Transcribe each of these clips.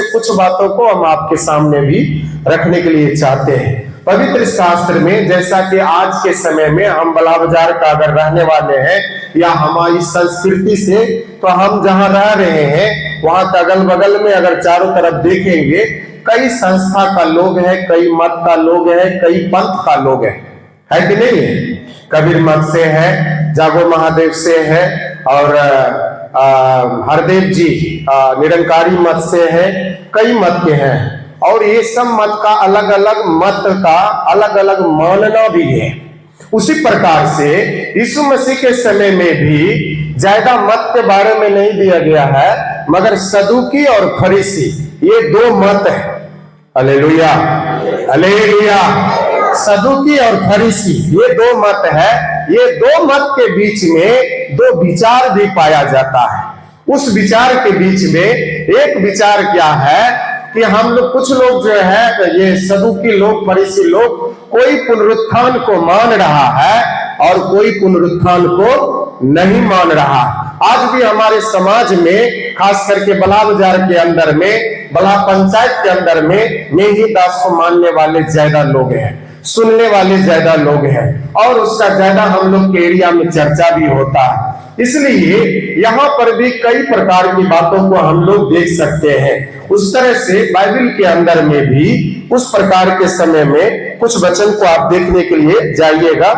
से कुछ बातों को हम आपके सामने भी रखने के लिए चाहते हैं। पवित्र शास्त्र में, जैसा कि आज के समय में हम बला बाजार का अगर रहने वाले हैं या हमारी संस्कृति से, तो हम जहां रह रहे हैं वहां के अगल बगल में अगर चारों तरफ देखेंगे, कई संस्था का लोग है, कई मत का लोग है, कई पंथ का लोग है कि नहीं है? कबीर मत से है, जागो महादेव से है, और हरदेव जी निरंकारी मत से है, कई मत के हैं। और ये सब मत का अलग अलग मत का अलग अलग मानना भी है। उसी प्रकार से यीशु मसीह के समय में भी ज्यादा मत के बारे में नहीं दिया गया है, मगर सदूकी और फरीसी ये दो मत है। Hallelujah, hallelujah. सदूकी और फरीसी ये दो मत है। ये दो मत के बीच में दो विचार भी पाया जाता है। उस विचार के बीच में एक विचार क्या है कि हम लोग, कुछ लोग जो है ये सदूकी लोग, फरीसी लोग, कोई पुनरुत्थान को मान रहा है और कोई पुनरुत्थान को नहीं मान रहा। आज भी हमारे समाज में, खास करके बला बाजार के अंदर में, बला पंचायत के अंदर में नेही दास को मानने वाले ज्यादा लोग हैं, सुनने वाले ज्यादा लोग हैं, और उसका ज्यादा हम लोग के एरिया में चर्चा भी होता है। इसलिए यहाँ पर भी कई प्रकार की बातों को हम लोग देख सकते हैं। उस तरह से बाइबल के अंदर में भी उस प्रकार के समय में कुछ वचन को आप देखने के लिए जाइएगा।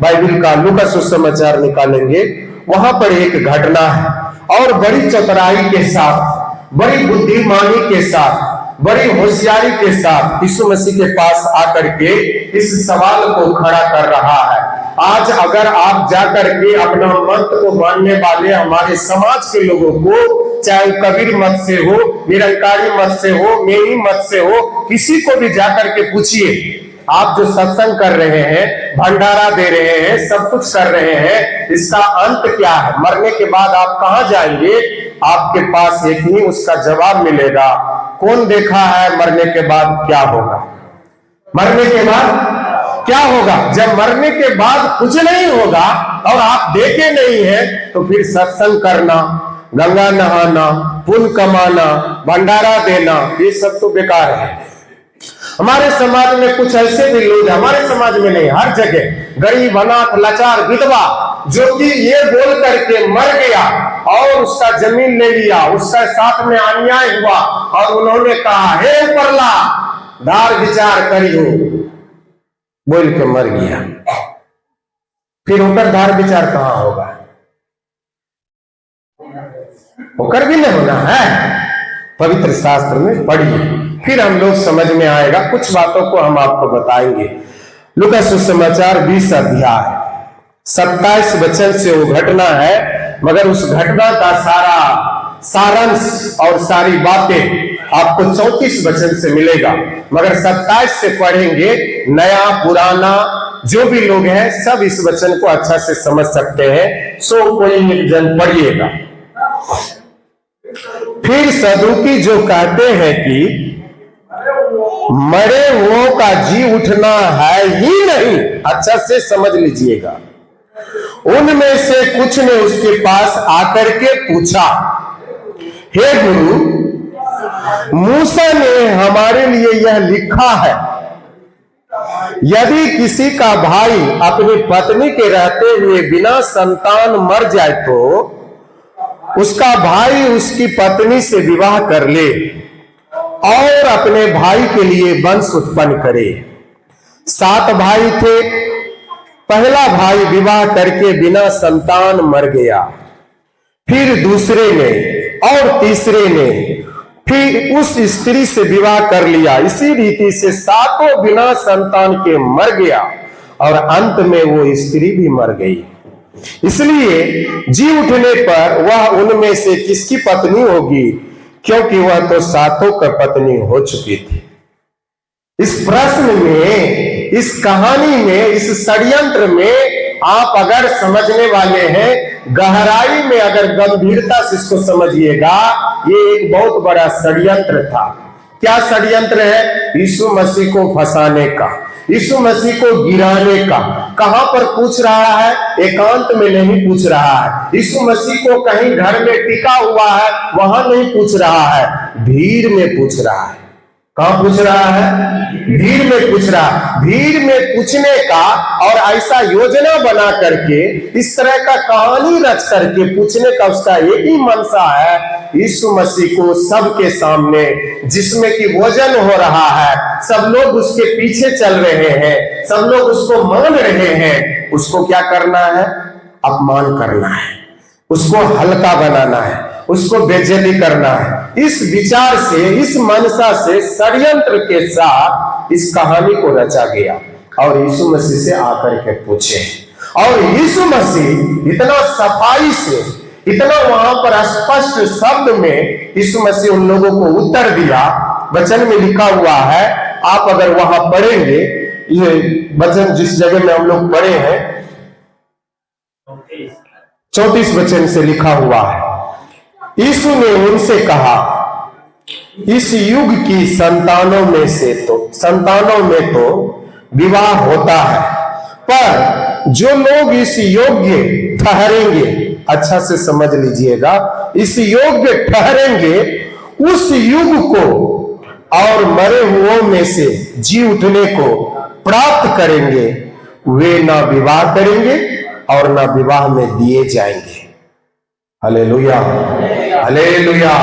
बाइबल का लूका सुसमाचार निकालेंगे, वहां पर एक घटना है, और बड़ी चतुराई के साथ, बड़ी बुद्धिमानी के साथ, बड़ी होशियारी के साथ यीशु मसीह के पास आकर के इस सवाल को खड़ा कर रहा है। आज अगर आप जाकर के अपना मत को मानने वाले हमारे समाज के लोगों को, चाहे कबीर मत से हो, निरंकारी मत से हो, मेरी मत से हो, किसी को भी जाकर के पूछिए, आप जो सत्संग कर रहे हैं, भंडारा दे रहे हैं, सब कुछ कर रहे हैं, इसका अंत क्या है? मरने के बाद आप कहां जाएंगे? आपके पास एक ही उसका जवाब मिलेगा। कौन देखा है मरने के बाद क्या होगा? मरने के बाद क्या होगा? जब मरने के बाद कुछ नहीं होगा और आप देखे नहीं है, तो फिर सत्संग करना, गंगा नहाना, पुण्य कमाना, भंडारा देना, ये सब तो बेकार है। हमारे समाज में कुछ ऐसे भी लोग, हमारे समाज में नहीं, हर जगह गरीब, अनाथ, लाचार, विधवा, जो कि ये बोल करके मर गया और उसका जमीन ले लिया, उसका साथ में अन्याय हुआ और उन्होंने कहा, हे परला धार विचार करियो, बोल के मर गया। फिर होकर धार विचार कहां होगा? होकर भी नहीं होना है। पवित्र शास्त्र में पढ़िए, फिर हम लोग समझ में आएगा। कुछ बातों को हम आपको बताएंगे। लूका सुसमाचार 20 अध्याय 27 वचन से वो घटना है, मगर उस घटना का सारा सारांश और सारी बातें आपको 34 वचन से मिलेगा, मगर 27 से पढ़ेंगे। नया पुराना जो भी लोग हैं सब इस वचन को अच्छा से समझ सकते हैं। सो कोई एक जन पढ़िएगा। फिर सदूकी जो कहते हैं कि मरे हुओं का जी उठना है ही नहीं, अच्छा से समझ लीजिएगा, उनमें से कुछ ने उसके पास आकर के पूछा, हे गुरु, मूसा ने हमारे लिए यह लिखा है, यदि किसी का भाई अपनी पत्नी के रहते हुए बिना संतान मर जाए तो उसका भाई उसकी पत्नी से विवाह कर ले और अपने भाई के लिए वंश उत्पन्न करे। 7 भाई थे, पहला भाई विवाह करके बिना संतान मर गया, फिर दूसरे ने और तीसरे ने फिर उस स्त्री से विवाह कर लिया। इसी रीति से 7 बिना संतान के मर गया और अंत में वो स्त्री भी मर गई। इसलिए जी उठने पर वह उनमें से किसकी पत्नी होगी, क्योंकि वह तो 7 का पत्नी हो चुकी थी। इस प्रश्न में, इस कहानी में, इस षड्यंत्र में आप अगर समझने वाले हैं, गहराई में अगर गंभीरता से इसको समझिएगा, ये एक बहुत बड़ा षड्यंत्र था। क्या षड्यंत्र है? यीशु मसीह को फंसाने का, यीशु मसीह को गिराने का। कहां पर पूछ रहा है? एकांत में नहीं पूछ रहा है। यीशु मसीह को कहीं घर में टिका हुआ है वहां नहीं पूछ रहा है, भीड़ में पूछ रहा है। कहां पूछ रहा है? भीड़ में पूछ रहा। भीड़ में पूछने का और ऐसा योजना बना करके, इस तरह का कहानी रच करके पूछने का उसका एक ही मनसा है, यीशु मसीह को सबके सामने, जिसमें कि भोजन हो रहा है, सब लोग उसके पीछे चल रहे हैं, सब लोग उसको मान रहे हैं, उसको क्या करना है? अपमान करना है, उसको हल्का बनाना है, उसको बेइज्जती करना है। इस विचार से, इस मनसा से, षड्यंत्र के साथ इस कहानी को रचा गया और यीशु मसीह से आकर के पूछे। और यीशु मसीह इतना सफाई से, इतना वहां पर स्पष्ट शब्द में यीशु मसीह उन लोगों को उत्तर दिया। वचन में लिखा हुआ है, आप अगर वहां पढ़ेंगे, ये वचन जिस जगह में हम लोग पढ़े हैं 34 वचन से लिखा हुआ है, यीशु ने उनसे कहा, इस युग की संतानों में तो विवाह होता है, पर जो लोग इस योग्य ठहरेंगे, अच्छा से समझ लीजिएगा, इस योग्य ठहरेंगे, उस युग को और मरे हुओं में से जी उठने को प्राप्त करेंगे, वे ना विवाह करेंगे और ना विवाह में दिए जाएंगे। Hallelujah, hallelujah.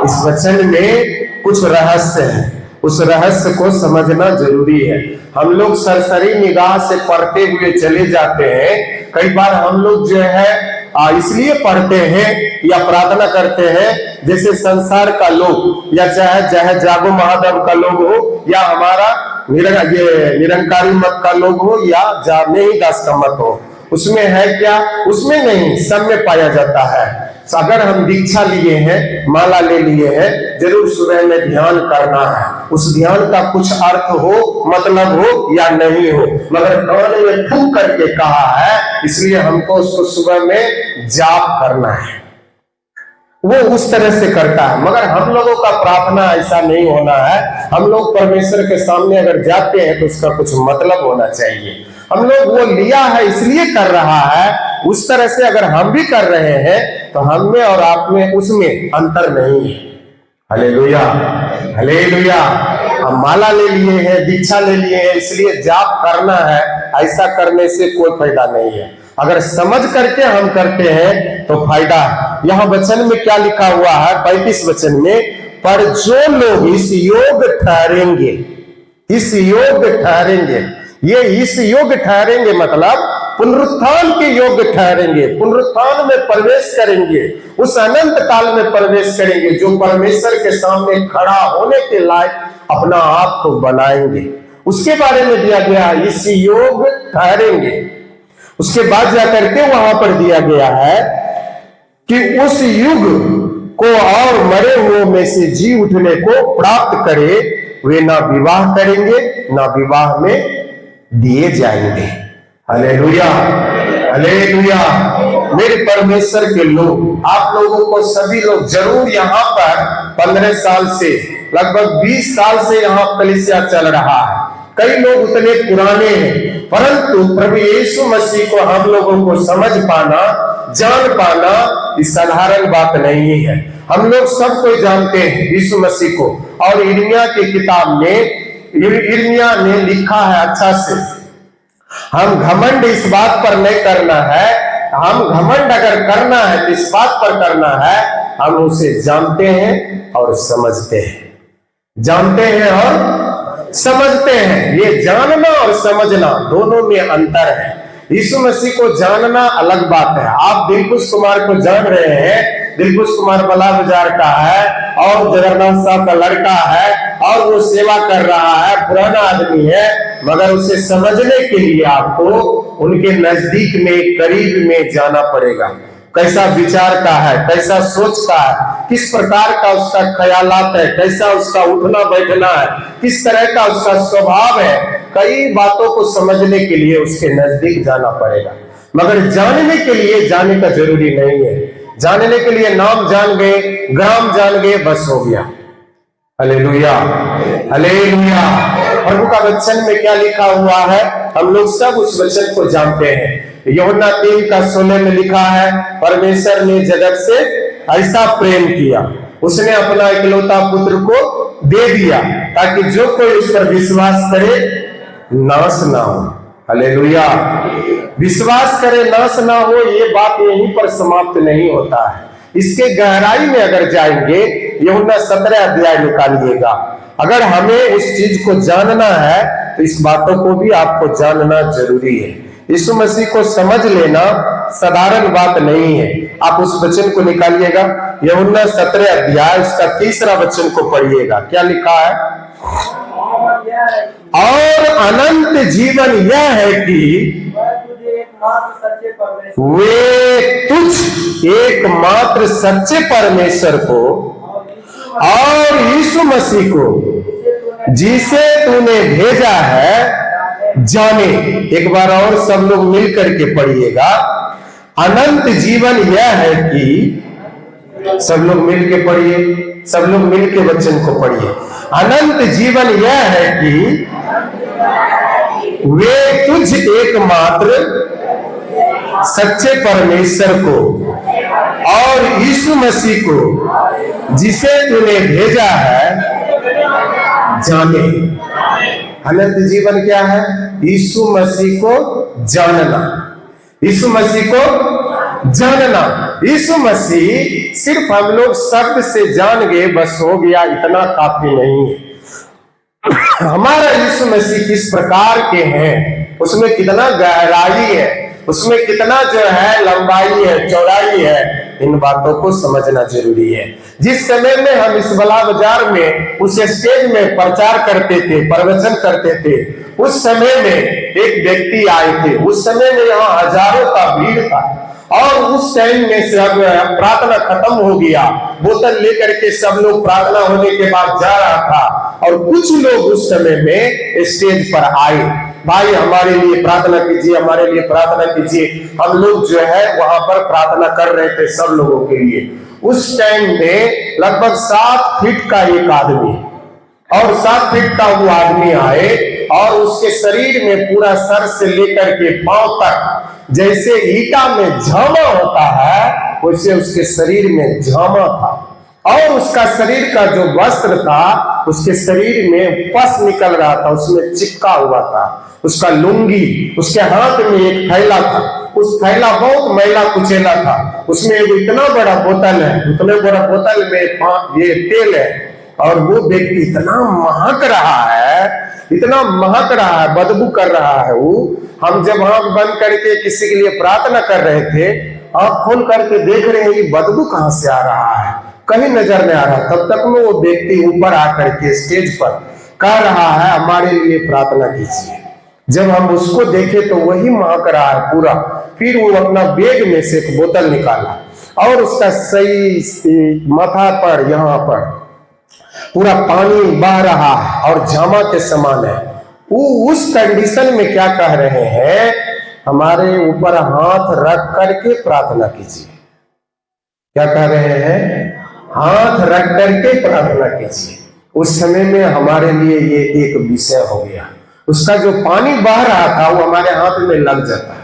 इस वचन में कुछ रहस्य है, उस रहस्य को समझना जरूरी है। हम लोग सरसरी निगाह से पढ़ते हुए चले जाते हैं। कई बार हम लोग जो है इसलिए पढ़ते हैं या प्रार्थना करते हैं, जैसे संसार का लोग या चाहे जागो महादेव का लोग हो, या हमारा निरंकारी मत का लोग हो, या जाने ही दास का मत हो, उसमें है क्या? उसमें नहीं, सब में पाया जाता है। अगर हम दीक्षा लिए हैं, माला ले लिए हैं, जरूर सुबह में ध्यान करना है। उस ध्यान का कुछ अर्थ हो, मतलब हो या नहीं हो, मगर कान में फूंक करके कहा है, इसलिए हमको उसको सुबह में जाप करना है। वो उस तरह से करता है, मगर हम लोगों का प्रार्थना ऐसा नहीं होना है। हम लोग परमेश्वर के सामने अगर जाते हैं तो उसका कुछ मतलब होना चाहिए। हम लोग वो लिया है इसलिए कर रहा है, उस तरह से अगर हम भी कर रहे हैं तो हम में और आप में उसमें अंतर नहीं है। Hallelujah, hallelujah. हम माला ले लिए हैं, दीक्षा ले लिए हैं, इसलिए जाप करना है, ऐसा करने से कोई फायदा नहीं है। अगर समझ करके हम करते हैं तो फायदा है। यहाँ वचन में क्या लिखा हुआ है? 35 वचन में, पर जो लोग इस योग ठहरेंगे, इस योग ठहरेंगे, ये इस योग ठहरेंगे मतलब पुनरुत्थान के योग ठहरेंगे, पुनरुत्थान में प्रवेश करेंगे, उस अनंत काल में प्रवेश करेंगे, जो परमेश्वर के सामने खड़ा होने के लायक अपना आप को बनाएंगे, उसके बारे में दिया गया है, इस योग ठहरेंगे। उसके बाद जाकर के वहां पर दिया गया है कि उस युग को और मरे हुए में से जी उठने को प्राप्त करे, वे ना विवाह करेंगे ना विवाह में दिए जाएंगे। Hallelujah, hallelujah. मेरे परमेश्वर के लोग, आप लोगों को सभी लोग जरूर यहाँ पर 15 साल से लगभग 20 साल से यहाँ कलीसिया चल रहा है। कई लोग उतने पुराने हैं, परंतु प्रभु यीशु मसीह को हम लोगों को समझ पाना, जान पाना इस साधारण बात नहीं है। हम लोग सब कोई जानते हैं यीशु मसीह को, और यिर्मयाह की किताब में यिर्मयाह ने लिखा है अच्छा से, हम घमंड इस बात पर नहीं करना है, हम घमंड अगर करना है तो इस बात पर करना है, हम उसे जानते हैं और समझते हैं, जानते हैं और समझते हैं। ये जानना और समझना दोनों में अंतर है। यीशु मसीह को जानना अलग बात है। आप दिलखुश कुमार को जान रहे हैं, दिलखुश कुमार बला बाजार का है और जगन्नाथ साहब का लड़का है और वो सेवा कर रहा है, पुराना आदमी है, मगर उसे समझने के लिए आपको उनके नजदीक में, करीब में जाना पड़ेगा। कैसा विचार का है, कैसा सोच का है, किस प्रकार का उसका ख्यालात है, कैसा उसका उठना बैठना है, किस तरह का उसका स्वभाव है, कई बातों को समझने के लिए उसके नजदीक जाना पड़ेगा। मगर जानने के लिए जाने का जरूरी नहीं है। जानने के लिए नाम जान गए, ग्राम जान गए, बस हो गया। Hallelujah, hallelujah. प्रभु का वचन में क्या लिखा हुआ है, हम लोग सब उस वचन को जानते हैं। यूहन्ना 3:16 में लिखा है, परमेश्वर ने जगत से ऐसा प्रेम किया, उसने अपना इकलौता पुत्र को दे दिया ताकि जो कोई उस पर विश्वास करे नाश ना हो। हालेलुया। विश्वास करे नाश ना हो, ये बात यहीं पर समाप्त नहीं होता है। इसके गहराई में अगर जाएंगे, यूहन्ना 17 अध्याय निकालिएगा। अगर हमें उस चीज को जानना है तो इस बातों को भी आपको जानना जरूरी है। यीशु मसीह को समझ लेना साधारण बात नहीं है। आप उस वचन को निकालिएगा, यूहन्ना 17 अध्याय उसका 3 वचन को पढ़िएगा। क्या लिखा है? और अनंत जीवन यह है कि वे तुझ एकमात्र सच्चे परमेश्वर को और यीशु मसीह को जिसे तूने भेजा है जाने। एक बार और सब लोग मिल करके पढ़िएगा। अनंत जीवन यह है कि, सब लोग मिल के पढ़िए, सब लोग मिल के वचन को पढ़िए। अनंत जीवन यह है कि वे तुझ एकमात्र सच्चे परमेश्वर को और यीशु मसीह को जिसे तूने भेजा है जाने। अनंत जीवन क्या है? यीशु मसीह को जानना। यीशु मसीह को जानना। यीशु मसीह सिर्फ हम लोग शब्द से जान गए बस हो गया, इतना काफी नहीं है। हमारा यीशु मसीह किस प्रकार के हैं, उसमें कितना गहराई है, उसमें कितना जो है लंबाई है, चौड़ाई है, इन बातों को समझना जरूरी है। जिस समय में हम इस बला बाजार में उस स्टेज में प्रचार करते थे, प्रवचन करते थे, उस समय में एक व्यक्ति आए थे। उस समय में यहाँ हजारों का भीड़ था और उस टाइम में से अब प्रार्थना खत्म हो गया। बोतल लेकर के सब लोग प्रार्थना होने के बाद जा रहा था और कुछ लोग उस समय में स्टेज पर आए, भाई हमारे लिए प्रार्थना कीजिए, हमारे लिए प्रार्थना कीजिए। हम लोग जो है वहां पर प्रार्थना कर रहे थे सब लोगों के लिए। उस टाइम में लगभग 7 फीट का एक आदमी, और 7 फीट का वो आदमी आए और उसके शरीर में पूरा सर से लेकर के पांव तक जैसे ईटा में झामा होता है वैसे उसके शरीर में झामा था। और उसका शरीर का जो वस्त्र था, उसके शरीर में पस निकल रहा था, उसमें चिपका हुआ था। उसका लुंगी, उसके हाथ में एक थैला था, उस थैला बहुत मैला कुचेला था। उसमें एक इतना बड़ा बोतल है, उतने बड़ा बोतल में ये तेल है और वो व्यक्ति इतना महक रहा है, इतना महक रहा है, बदबू कर रहा है वो। हम जब आंख बंद करके किसी के लिए प्रार्थना कर रहे थे, आंख खोल करके देख रहे हैं ये बदबू कहां से आ रहा है, कहीं नजर नहीं आ रहा। तब तक में वो व्यक्ति ऊपर आकर के स्टेज पर कह रहा है हमारे लिए प्रार्थना कीजिए। जब हम उसको देखे तो वही महक रहा है पूरा। फिर वो अपना बैग में से एक बोतल निकाला और उसका सही माथा पर, यहाँ पर पूरा पानी बह रहा है और जामा के समान है। वो उस कंडीशन में क्या कह रहे हैं, हमारे ऊपर हाथ रख करके प्रार्थना कीजिए। क्या कह रहे हैं? हाथ रख करके प्रार्थना कीजिए। उस समय में हमारे लिए ये एक विषय हो गया। उसका जो पानी बह रहा था वो हमारे हाथ में लग जाता है।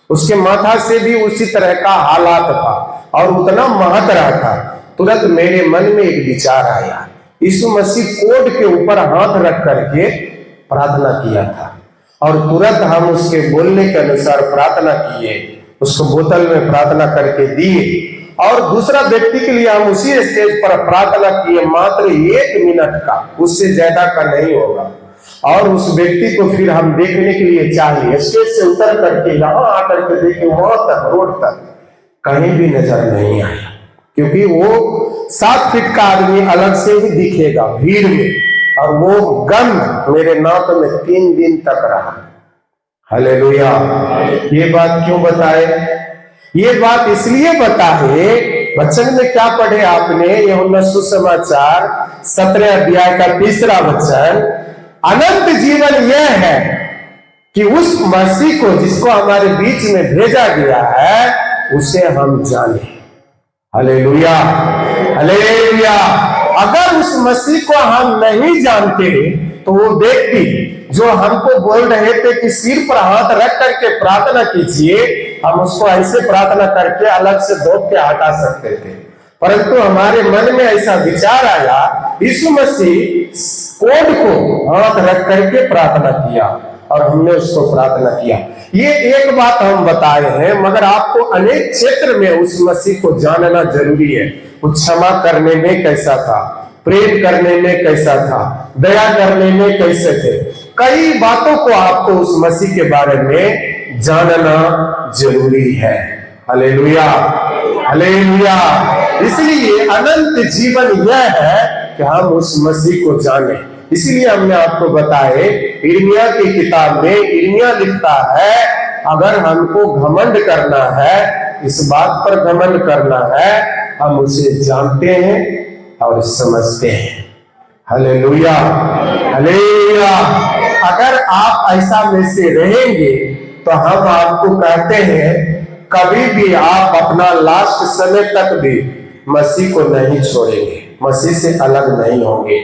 उसके माथा से भी उसी तरह का हालात था और उतना महक रहा था। तुरंत मेरे मन में एक विचार आया, यीशु मसीह कोट के ऊपर हाथ रख करके प्रार्थना किया था और तुरंत हम उसके बोलने के अनुसार प्रार्थना किए, उसको बोतल में प्रार्थना करके दिए और दूसरा व्यक्ति के लिए हम उसी स्टेज पर प्रार्थना किए, मात्र 1 मिनट का, उससे ज्यादा का नहीं होगा। और उस व्यक्ति को फिर हम देखने के लिए चाहिए, स्टेज से उतर करके यहाँ आकर के देखे, वहां तक रोड तक कहीं भी नजर नहीं आया, क्योंकि वो 7 फीट का आदमी अलग से ही दिखेगा भीड़ में, और वो गंध मेरे नाक में 3 दिन तक रहा। हालेलुया। ये बात क्यों बताए? ये बात इसलिए बताए, वचन में क्या पढ़े आपने? यूहन्ना सुसमाचार 17 अध्याय का 3 वचन, अनंत जीवन यह है कि उस मसीह को जिसको हमारे बीच में भेजा गया है उसे हम जाने। Hallelujah, hallelujah. अगर उस मसीह को हम नहीं जानते तो वो व्यक्ति जो हमको बोल रहे थे कि सिर पर हाथ रख करके प्रार्थना कीजिए, हम उसको ऐसे प्रार्थना करके अलग से धोप के हटा सकते थे। परंतु हमारे मन में ऐसा विचार आया, यीशु मसीह कोड को हाथ रख करके प्रार्थना किया और हमने उसको प्रार्थना किया। ये एक बात हम बताए हैं, मगर आपको अनेक क्षेत्र में उस मसीह को जानना जरूरी है। वो क्षमा करने में कैसा था, प्रेम करने में कैसा था, दया करने में कैसे थे, कई बातों को आपको उस मसीह के बारे में जानना जरूरी है। Hallelujah, hallelujah. इसलिए अनंत जीवन यह है कि हम उस मसीह को जाने। इसीलिए हमने आपको बताए, यिर्मयाह की किताब में यिर्मयाह लिखता है, अगर हमको घमंड करना है, इस बात पर घमंड करना है, हम उसे जानते हैं और समझते हैं। Hallelujah, hallelujah. अगर आप ऐसा में से रहेंगे तो हम आपको कहते हैं, कभी भी आप अपना लास्ट समय तक भी मसीह को नहीं छोड़ेंगे, मसीह से अलग नहीं होंगे।